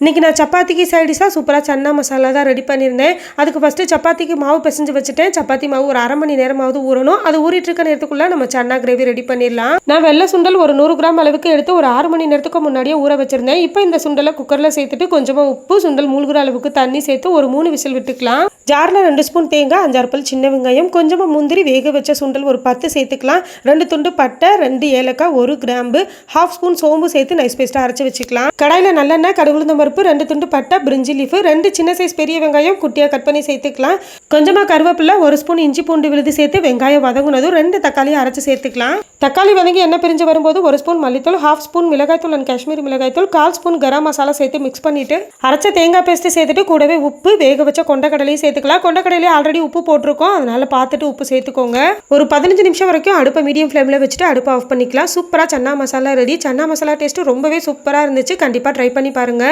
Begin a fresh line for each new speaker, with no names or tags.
இன்றைக்கி நான் சப்பாத்திக்கு சைடிஷாக சூப்பராக சன்னா மசாலா தான் ரெடி பண்ணியிருந்தேன். அதுக்கு ஃபஸ்ட்டு சப்பாத்திக்கு மாவு பிசைஞ்சு வச்சுட்டேன். சப்பாத்தி மாவு ஒரு அரை மணி நேரமாவது ஊறணும். அது ஊறிட்டு இருக்க நேரத்துக்குள்ளே நம்ம சன்னா கிரேவி ரெடி பண்ணிடலாம். நான் வெள்ளை சுண்டல் ஒரு 100 கிராம் அளவுக்கு எடுத்து ஒரு 6 மணி நேரத்துக்கு முன்னாடியே ஊற வச்சுருந்தேன். இப்போ இந்த சுண்டலை குக்கரில் சேர்த்துட்டு கொஞ்சமாக உப்பு, சுண்டல் மூழ்கிற அளவுக்கு தண்ணி சேர்த்து ஒரு 3 விசில் விட்டுக்கலாம். ஜாரில் 2 ஸ்பூன் தேங்காய், 5 பல் சின்ன வெங்காயம், கொஞ்சமாக முந்திரி, வேக வச்ச சுண்டல் ஒரு 10 சேர்த்துக்கலாம். 2 துண்டு பட்டை, 2 ஏலக்காய், 1 கிராம்பு, 1/2 ஸ்பூன் சோம்பு சேர்த்து நைஸ் பேஸ்ட்டாக அரைச்சி வச்சுக்கலாம். கடாயில் நல்லெண்ணெய், கடுகுளுந்தம் பருப்பு, 2 துண்டு பட்டை, பிரிஞ்சி லீஃப், 2 சின்ன சைஸ் பெரிய வெங்காயம் குட்டியாக கட் பண்ணி சேர்த்துக்கலாம். கொஞ்சமாக கருவேப்பிலை, 1 ஸ்பூன் இஞ்சி பூண்டு விழுது சேர்த்து வெங்காயம் வதங்குனதும் 2 தக்காளியை அரைச்சி சேர்த்துக்கலாம். தக்காளி வதங்கி எண்ணெய் பிரிஞ்சு வரும்போது 1 ஸ்பூன் மல்லித்தூள், 1/2 ஸ்பூன் மிளகாய்த்தூள் அண்ட் காஷ்மீரி மிளகாய்த்தூள், 1/4 ஸ்பூன் கரம் மசாலா சேர்த்து மிக்ஸ் பண்ணிவிட்டு அரைச்ச தேங்காய் பேஸ்ட்டு சேர்த்துட்டு கூடவே உப்பு, வேக வச்ச கொண்டக்கடலையும் சேர்த்துக்கலாம். கொண்டக்கடலையே ஆல்ரெடி உப்பு போட்டிருக்கோம், அதனால் பார்த்துட்டு உப்பு சேர்த்துக்கோங்க. ஒரு 15 நிமிஷம் வரைக்கும் அடுப்பை மீடியம் ஃப்ளேமில் வச்சுட்டு அடுப்பை ஆஃப் பண்ணிக்கலாம். சூப்பராக சன்னா மசாலா ரெடி. சன்னா மசாலா டேஸ்ட்டு ரொம்பவே சூப்பராக இருந்துச்சு. கண்டிப்பாக ட்ரை பண்ணி பாருங்கள்.